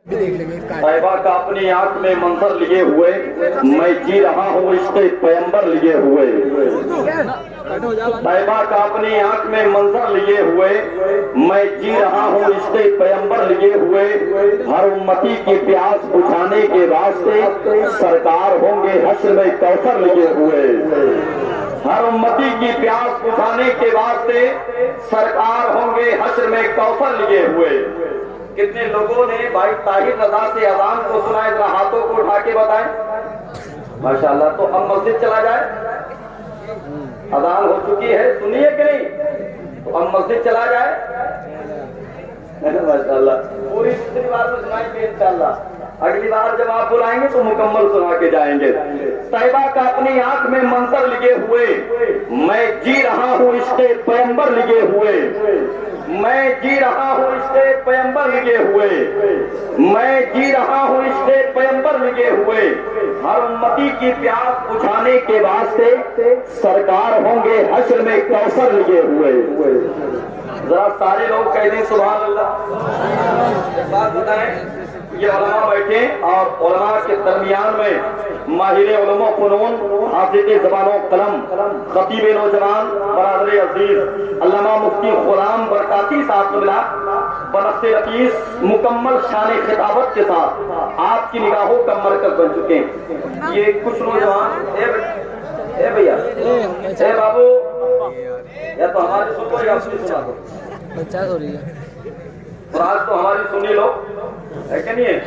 طیبہ کا اپنی آنکھ میں منظر لیے ہوئے میں جی رہا ہوں عشق پیغمبر لیے ہوئے. طیبہ کا اپنی آنکھ میں منظر لیے ہوئے میں جی رہا ہوں عشق پیغمبر لیے ہوئے. ہر امتی کی پیاس بجھانے کے واسطے سرکار ہوں گے حشر میں کوثر لیے ہوئے. ہر امتی کی پیاس بجھانے کے واسطے سرکار ہوں گے حشر میں کوثر لیے ہوئے. کتنے لوگوں نے بھائی طاہر رضا سے اذان کو سنا ہے؟ ذرا ہاتھوں کو اٹھا کے بتائیں. ماشاءاللہ. تو ہم مسجد چلا جائے؟ اذان ہو چکی ہے, سنیے کہ نہیں؟ تو ہم مسجد چلا جائے. ماشاءاللہ. پوری دوسری بار میں سنائیں گے انشاءاللہ. اگلی بار جب آپ بلائیں گے تو مکمل سنا کے جائیں گے. طیبہ کا اپنی آنکھ میں منظر لیے ہوئے میں جی رہا ہوں عشق پیغمبر لیے ہوئے. میں جی رہا ہوں عشق پیغمبر لیے ہوئے. میں جی رہا ہوں عشق پیغمبر لیے ہوئے. ہر امتی کی پیاس بجھانے کے واسطے سرکار ہوں گے حشر میں کوثر لیے ہوئے. ذرا سارے لوگ کہہ دیں سبحان اللہ. ایک بات بتائیں, یہ علماء بیٹھے اور علماء کے درمیان میں ماہر علوم و فنون, حافظ زبان و قلم, خطیب نوجوان برادر عزیز علامہ مفتی غلام برکاتی صاحب کو ملا بنفس رفیس مکمل شان خطابت کے ساتھ آپ کی نگاہوں کا مرکز بن چکے ہیں. یہ کچھ نوجوان اے بھیا, اے بابو, یا تو ہماری سنو یا اپنی سنا دو. بچہ ہو رہی ہے اور آج تو ہماری سنی لو ہے کہ نہیں ہے؟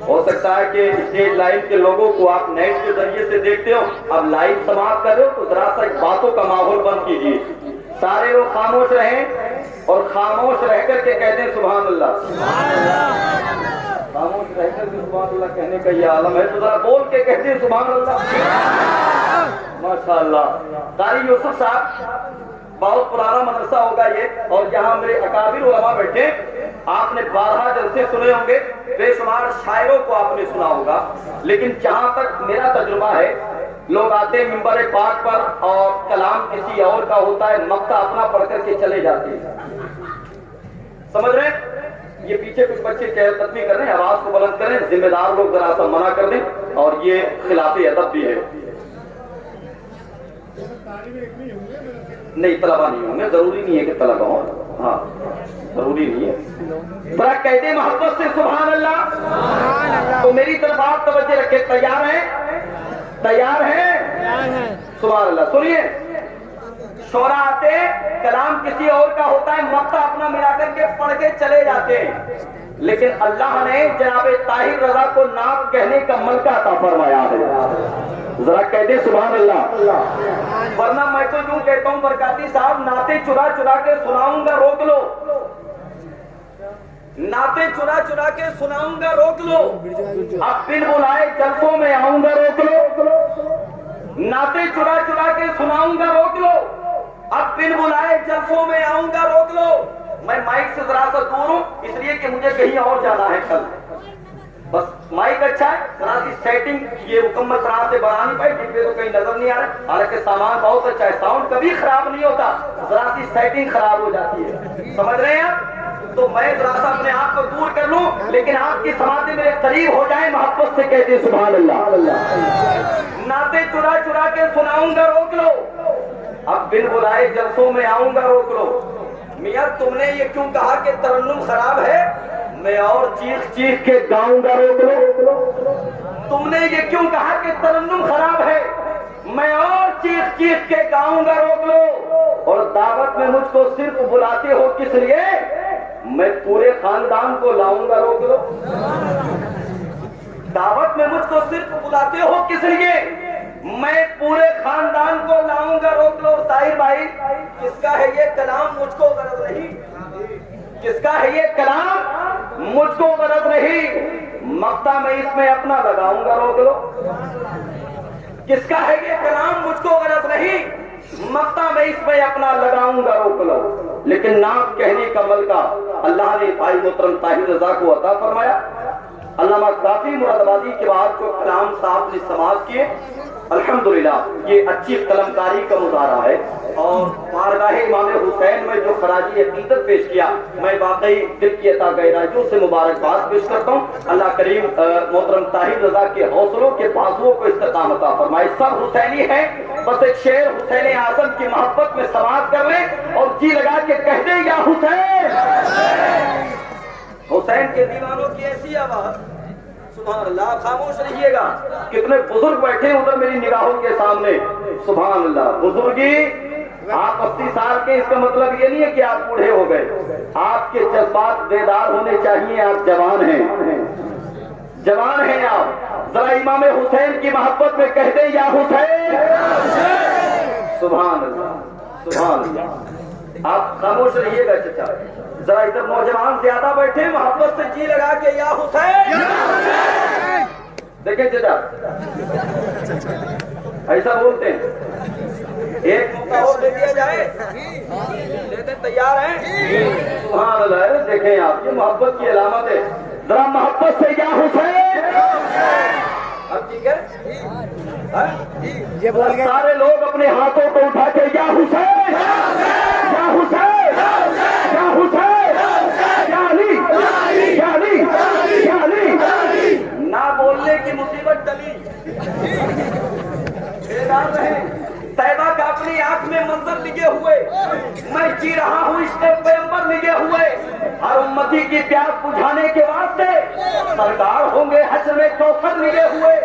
ہو سکتا ہے کہ اسٹیج لائن کے لوگوں کو آپ نیٹ کے ذریعے سے دیکھتے ہو, اب لائیو سماعت کر رہے ہو تو ذرا سا باتوں کا ماحول بند کیجیے. سارے لوگ خاموش رہیں اور خاموش رہ کر کے کہتے ہیں سبحان اللہ. خاموش رہ کر کے سبحان اللہ کہنے کا یہ عالم ہے, تو ذرا بول کے کہتے ہیں سبحان اللہ. ماشاءاللہ. قاری یوسف صاحب بہت پرانا مدرسہ ہوگا یہ, اور یہاں میرے اکابر علماء بیٹھے. آپ نے 12 جلسے سنے ہوں گے, بے شمار شاعروں کو آپ نے سنا ہوگا, لیکن جہاں تک میرا تجربہ ہے لوگ آتے ہیں ممبر پاک پر اور کلام کسی اور کا ہوتا ہے, مقطع اپنا پڑھ کر کے چلے جاتے ہیں. سمجھ رہے ہیں؟ یہ پیچھے کچھ بچے چہل قدمی کر رہے ہیں, آواز کو بلند کریں, ذمہ دار لوگ ذرا سا منع کر دیں, اور یہ خلاف ادب بھی ہے. نہیں, طلبہ نہیں ہوں گے, ضروری نہیں ہے کہ طلبہ ہوں, ہاں ضروری نہیں ہے. ذرا کہہ دیں محبت سے سبحان اللہ. تو میری طرف آپ توجہ رکھے. تیار ہیں؟ تیار ہیں؟ سبحان اللہ. سنیے, شعراء آتے, کلام کسی اور کا ہوتا ہے, مقطع اپنا ملا کر کے پڑھ کے چلے جاتے ہیں, لیکن اللہ نے جناب طاہر رضا کو نعت کہنے کا ملکہ عطا فرمایا ہے. ذرا کہہ دیں سبحان اللہ. ورنہ میں تو یوں کہتا ہوں برکاتی صاحب, نعتیں چرا چرا کے سناؤں گا, روک لو. نعتیں چرا چرا کے سناؤں گا, روک لو. اب بن بلائے جلسوں میں آؤں گا, روک لو. نعتیں چرا چرا کے سناؤں گا, روک لو. اب بن بلائے جلسوں میں آؤں گا, روک لو. میں مائک سے ذرا سا دور ہوں, اس لیے کہ مجھے کہیں اور جانا ہے کل. بس مائک اچھا ہے, ذرا سی سیٹنگ یہ مکمل طرح سے بنا نہیں پائی, ڈبے تو کہیں نظر نہیں آ رہا, حالانکہ سامان بہت اچھا ہے, ساؤنڈ کبھی خراب نہیں ہوتا, ذرا سی سیٹنگ خراب ہو جاتی ہے. سمجھ رہے ہیں آپ؟ تو میں ذرا سا اپنے آپ کو دور کر لوں, لیکن آپ کی سماعتیں میرے قریب ہو جائیں, محبت سے کہتے ہیں سبحان اللہ. نعتیں چرا چرا کے سناؤں گا, روک لو. اب بن بلائے جلسوں میں آؤں گا, روک لو. میاں تم نے یہ کیوں کہا کہ ترنم خراب ہے, میں اور چیخ چیخ کے گاؤں گا, روک لو. تم نے یہ کیوں کہا کہ ترنم خراب ہے, میں اور چیخ چیخ کے گاؤں گا, روک لو. اور دعوت میں مجھ کو صرف بلاتے ہو کس لیے, میں پورے خاندان کو لاؤں گا, روک لو. دعوت میں مجھ کو صرف بلاتے ہو کس لیے, میں پورے خاندان کو لاؤں گا, روک لو. طاہر بھائی, کس کا ہے یہ کلام, مجھ کو غرض نہیں. کس کا ہے یہ کلام, مجھ کو غرض نہیں. مقطع میں اس میں اپنا لگاؤں گا, روک لو. کس کا ہے یہ کلام, مجھ کو غرض نہیں. مقطع میں اس میں اپنا لگاؤں گا, روک لو. لیکن نعت کہنے کا ملکہ اللہ نے بھائی محترم طاہر رضا کو عطا فرمایا. علامہ کافی مرادآبادی کے بعد جو کلام صاحب نے سماعت کیے، الحمدللہ یہ اچھی قلمکاری کا مظاہرہ ہے، اور بارگاہ امام حسین میں جو خراجی عقیدت پیش کیا، میں واقعی دل کی عطا گہرائیوں سے مبارکباد پیش کرتا ہوں۔ اللہ کریم محترم طاہر رضا کے حوصلوں کے بازوؤں کو استقامت عطا فرمائے۔ سب حسینی ہیں، بس ایک شعر حسین اعظم کی محبت میں سماعت کر لیں اور جی لگا کے کہہ دیں یا حسین۔ حسین کے دیوانوں کی ایسی آواز، سبحان اللہ، خاموش رہیے گا۔ کتنے بزرگ بیٹھے ادھر میری نگاہوں کے سامنے، سبحان اللہ۔ بزرگی آپ 80 سال کے، اس کا مطلب یہ نہیں ہے کہ آپ بوڑھے ہو گئے، آپ کے جذبات بیدار ہونے چاہیے، آپ جوان ہیں، جوان ہیں آپ۔ ذرا امام حسین کی محبت میں کہہ دیں یا حسین۔ سبحان اللہ، سبحان اللہ۔ آپ خاموش رہیے گا چچا، ذرا ادھر نوجوان زیادہ بیٹھے، محبت سے جی لگا کے یا حسین۔ دیکھیں چچا ایسا بولتے ہیں، ایک موقع اور دے دیا جائے، لیتے تیار ہیں؟ سبحان اللہ۔ دیکھیں آپ، یہ محبت کی علامت ہے، ذرا محبت سے یا حسین۔ اب ٹھیک ہے، سارے لوگ اپنے ہاتھوں کو اٹھا کے یا حسین، یا حسین، یا حسین، یا علی، یا علی، یا علی۔ نہ بولنے کی مصیبت ٹلی، بیدار رہیں۔ طیبہ کا اپنی آنکھ میں منظر لگے ہوئے، میں جی رہا ہوں عشق پیغمبر لگے ہوئے، ہر امتی کی پیاس بجھانے کے واسطے سرکار ہوں گے حشر میں کوثر لگے ہوئے۔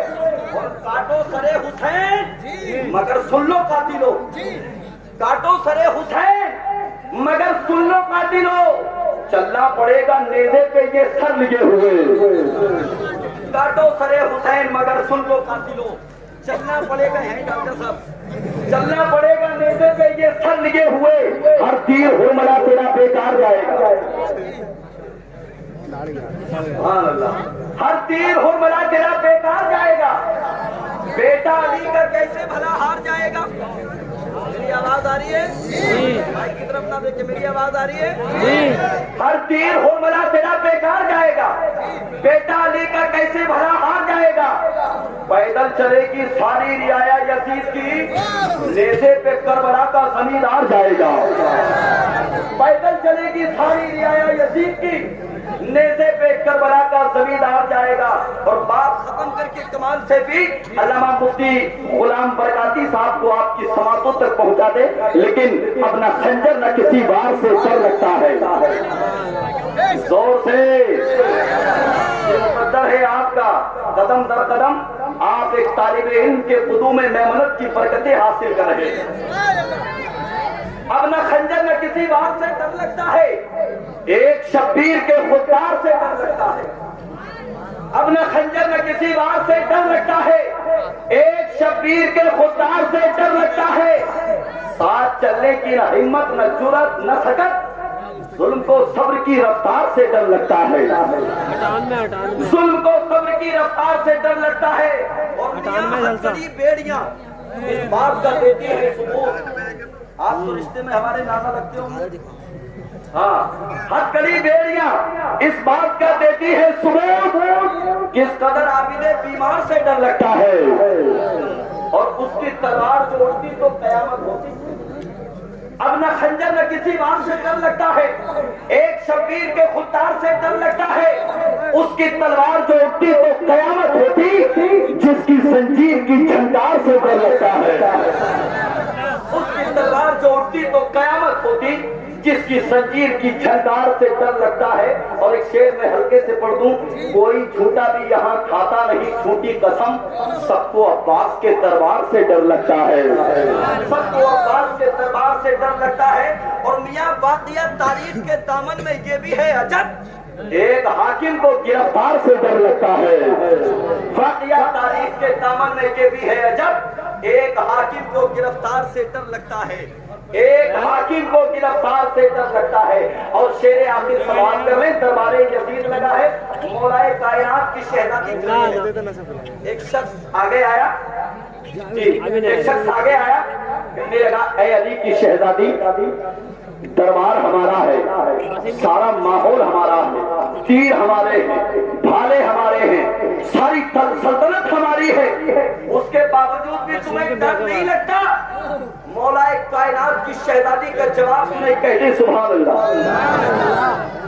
اور کاٹو سرے حسین مگر سن لو قاتلو، کاٹو سرے حسین مگر سن لو قاتلو، چلنا پڑے گا نیزے پہ یہ سر لگے ہوئے۔ کاٹو سرے حسین مگر سن لو قاتلو، چلنا پڑے گا، ہے ڈاکٹر صاحب، چلنا پڑے گا نیزے پہ یہ سر لگے ہوئے، ہر تیر ہو ملا تیرا بیکار جائے گا۔ سبحان اللہ، ہر تیر ہو ملا تیرا بیکار جائے گا، بیٹا علی کا کیسے بھلا ہار جائے گا۔ میری آواز آ رہی ہے؟ بھائی کی طرف نہ دیکھیں، میری آواز آ رہی ہے؟ ہر تیر ہو ملا تیرا بیکار جائے گا، بیٹا علی کا کیسے بھلا ہار جائے گا۔ پیدل چلے گی ساری رعایا یزید کی، نیزے پہ کربلا کا زمیندار جائے گا۔ پیدل چلے گی ساری رعایا یزید کی، نیزے پہ کربلا کا زمیندار جائے گا۔ اور بات ختم کر کے کمال سے بھی علامہ مفتی غلام برکاتی صاحب کو آپ کی سماعتوں تک پہنچا دے، لیکن اپنا خنجر نہ کسی بار سے ڈر لگتا ہے، زور سے یہ مقدر ہے آپ کا، قدم در قدم آپ ایک طالب علم کے قدوم میمنت کی برکتیں حاصل کر رہے ہیں۔ اب نہ خنجر نہ کسی بات سے ڈر لگتا ہے، ایک شبیر کے خوددار سے ڈر لگتا ہے۔ اب نہ خنجر نہ کسی بات سے ڈر لگتا ہے، ایک شبیر کے خوددار سے ڈر لگتا ہے۔ ساتھ چلنے کی نہ ہمت نہ جرأت نہ سکت، ظلم کو صبر کی رفتار سے ڈر لگتا ہے، ظلم کو صبر کی رفتار سے ڈر لگتا ہے۔ اور میاں بیڑیاں اس بات کا دیتی ہے ثبوت، آپ تو رشتے میں ہمارے نانا لگتے ہوں گے، ہاں، ہتھ کڑی بیڑیاں اس بات کا دیتی ہے ثبوت، کس قدر عابد بیمار سے ڈر لگتا ہے، اور اس کی تلوار جو اٹھتی تو قیامت ہوتی۔ اب نہ خنجر نہ کسی بات سے ڈر لگتا ہے، ایک شبیر کے خوددار سے ڈر لگتا ہے، اس کی تلوار جو اٹھتی تو قیامت ہوتی، جس کی زنجیر کی جھنکار سے ڈر لگتا ہے، اس کی تلوار جو اٹھتی تو قیامت ہوتی، جس کی زنجیر کی جھنکار سے ڈر لگتا ہے۔ اور ایک شعر میں ہلکے سے پڑھ دوں، کوئی جھوٹا بھی یہاں کھاتا نہیں جھوٹی قسم، سب کو عباس کے دربار سے ڈر لگتا ہے، سب کو عباس کے دربار سے ڈر لگتا ہے۔ اور میاں واقعہ تاریخ کے دامن میں یہ بھی ہے عجب، ایک حاکم کو گرفتار سے ڈر لگتا ہے، واقعہ تاریخ کے دامن میں یہ بھی ہے عجب، ایک حاکم کو گرفتار سے ڈر لگتا ہے، ایک حاکم کو گرفتار سے ڈر لگتا ہے۔ اور شیر آخر سوال کر رہے، دربار یزید لگا ہے، مولائے کائنات کی شہزادی، ایک شخص آگے آیا، ایک شخص آگے آیا، کہنے لگا اے علی کی شہزادی، دربار ہمارا ہے، سارا ماحول ہمارا ہے، تیر ہمارے ہیں، بھالے ہمارے ہیں، ساری سلطنت ہماری ہے، اس کے باوجود بھی تمہیں ڈر نہیں لگتا؟ مولا کائنات کی شہزادی کا جواب سنیں، کہتے سبحان اللہ۔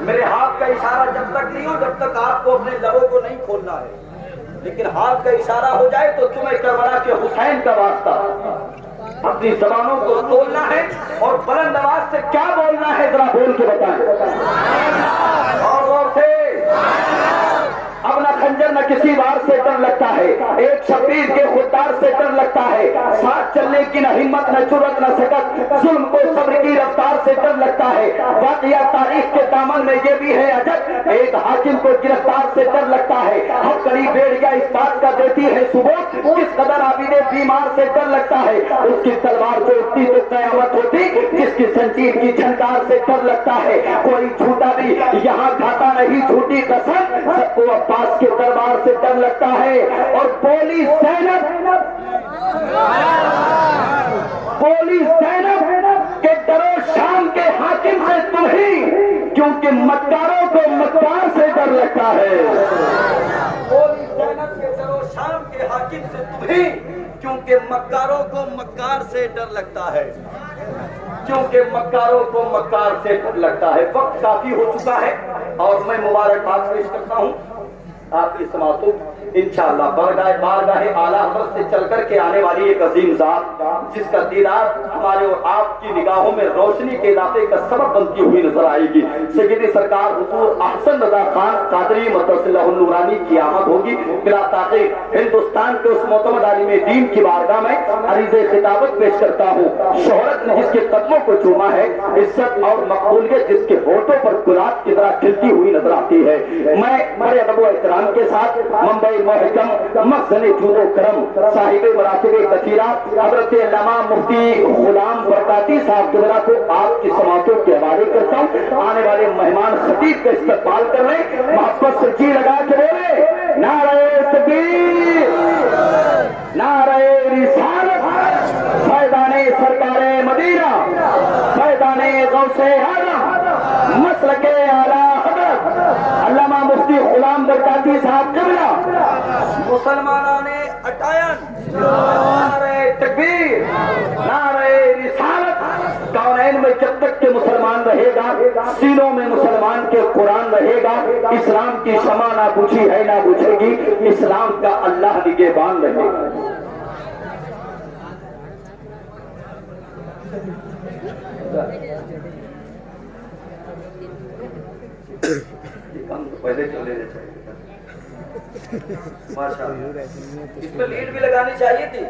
میرے ہاتھ کا اشارہ جب تک نہیں ہو جب تک آپ کو اپنے لبوں کو نہیں کھولنا ہے، لیکن ہاتھ کا اشارہ ہو جائے تو تمہیں کربلا کے حسین کا واسطہ اپنی زبانوں کو تولنا ہے اور بلند آواز سے کیا بولنا ہے ذرا بول کے بتائیں اور غور سے۔ اب نہ خنجر نہ کسی وار سے ڈر لگتا ہے، ایک شبیر کے خوددار سے ڈر لگتا ہے، ساتھ چلنے کی نہ ہمت نہ جرأت نہ سکت، ظلم کو صبر کی رفتار سے ڈر لگتا ہے۔ واقعہ تاریخ کے دامن میں یہ بھی ہے عجب، ایک حاکم کو گرفتار سے ڈر لگتا ہے، ہر کڑی بیڑیاں اس بات کا دیتی ہے ثبوت، کس قدر عابد بیمار سے ڈر لگتا ہے، اس کی تلوار سے اٹھتی تو قیامت ہوتی، جس کی زنجیر کی جھنکار سے ڈر لگتا ہے، کوئی جھوٹا بھی یہاں کھاتا نہیں جھوٹی قسم، سب کو عباس کے دربار سے ڈر لگتا ہے۔ اور بولی زینب کہ ڈرو شام کے حاکم سے تم ہی، کیونکہ مکاروں کو مکار سے ڈر لگتا ہے۔ بولی زینب کہ ڈرو شام کے حاکم سے تم ہی، کیونکہ مکاروں کو مکار سے ڈر لگتا ہے، کیونکہ مکاروں کو مکار سے ڈر لگتا ہے۔ وقت کافی ہو چکا ہے اور میں مبارکباد پیش کرتا ہوں آپ کی سماعتوں انشاءاللہ بارگاہ اعلیٰ حضرت سے چل کر کے آنے والی ایک عظیم ذات جس کا دیدار ہمارے اور آپ کی نگاہوں میں روشنی کے اضافے کا سبب بنتی ہوئی نظر آئے گی۔ سیدی سرکار حضور احسن رضا خان قادری متصلہ النورانی کی آمد ہوگی۔ بلا تاخیر ہندوستان کے اس معتمد عالم دین کی بارگاہ میں عریض خطابت پیش کرتا ہوں۔ شہرت نے جس کے قدموں کو چوما ہے، عزت اور مقبولیت جس کے ہونٹوں پر گلاب کی طرح کھلتی ہوئی نظر آتی ہے، میں بڑے ادب و احترام کے ساتھ منبع محکم مخزن جود و کرم صاحب مراتب کثیرہ حضرت علامہ مفتی غلام برکاتی صاحب قبلہ کو آپ کی سماعتوں کے حوالے کرتا ہوں۔ آنے والے مہمان خطیب کا استقبال کر لیں، محبت سے جی لگا کے بولے نعرہ تکبیر، نعرہ رسالت، فیضان سرکار مدینہ، فیضان غوث اعظم، مسلک اعلیٰ حضرت علامہ مفتی غلام برکاتی صاحب قبلہ، مسلمانان اٹائن، نعرہ تکبیر، نعرہ رسالت۔ کونین میں جب تک کہ مسلمان رہے گا، سینوں میں مسلمان کے قرآن رہے گا، اسلام کی شمع نہ بجھی ہے نہ بجھے گی، اسلام کا اللہ نگہبان رہے گا۔ پہلے چلے چاہیے ماشاءاللہ، اس میں لیڈ بھی لگانی چاہیے تھی،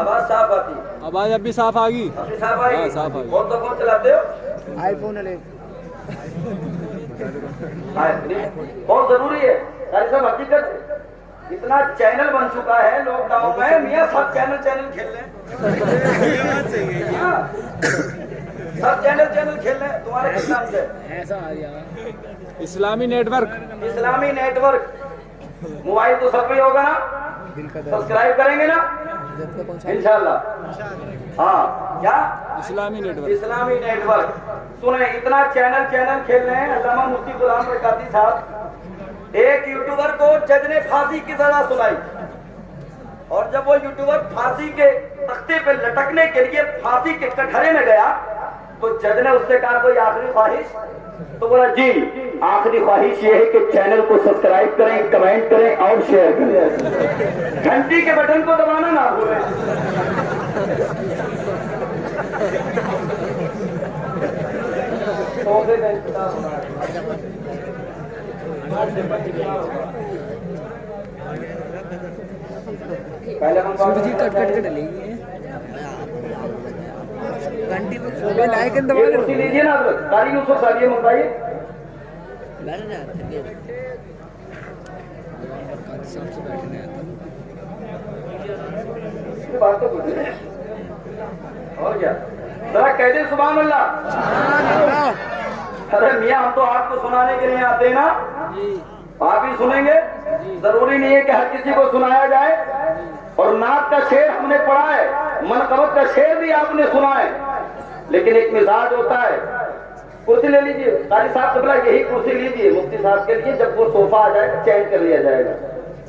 آواز صاف آتی، آواز اب بھی صاف آ گئی، صاف آئی۔ کون سا فون چلاتے ہو؟ آئی فون 11 بہت ضروری ہے ساری صاحب، حقیقت اتنا چینل بن چکا ہے لاک ڈاؤن میں، میاں سب چینل کھیل لیں، سب چینل کھیل لیں تمہارے کس نام سے؟ اسلامی نیٹ ورک، اسلامی نیٹ ورک۔ موبائل تو سب پہ ہوگا نا، سبسکرائب کریں گے نا انشاءاللہ؟ ہاں کیا اسلامی نیٹ ورک، اسلامی نیٹ ورک۔ سنیں اتنا چینل کھیل رہے ہیں علامہ مفتی غلام برکاتی صاحب۔ ایک یوٹیوبر کو جج نے پھانسی کی سزا سنائی، اور جب وہ یوٹیوبر پھانسی کے تختے پہ لٹکنے کے لیے پھانسی کے کٹہرے میں گیا تو جج نے اس سے کہا کوئی آخری خواہش؟ تو بولا جی آخری خواہش یہ ہے کہ چینل کو سبسکرائب کریں، کمنٹ کریں اور شیئر کریں، گھنٹی کے بٹن کو دبانا نہ بھولیں۔ پہلے ہم کٹ ڈلیں گے گھنٹی پہ لائکن دبا کرسی لیجیے نا، تاریخ اس کو سالیہ منگائیے۔ بات تو کچھ نہیں اور کیا، ذرا کہہ دیں سبحان اللہ۔ ارے میاں ہم تو آپ کو سنانے کے لیے آتے ہیں نا، آپ ہی سنیں گے، ضروری نہیں ہے کہ ہر کسی کو سنایا جائے۔ اور نعت کا شعر ہم نے پڑھا ہے، منقبت کا شعر بھی آپ نے سنا ہے، لیکن ایک مزاج ہوتا ہے۔ کرسی لے لیجیے قاری صاحب قبلہ، یہی کرسی لیجیے مفتی صاحب کے لیے، جب وہ صوفہ آ جائے گا چینج کر لیا جائے گا۔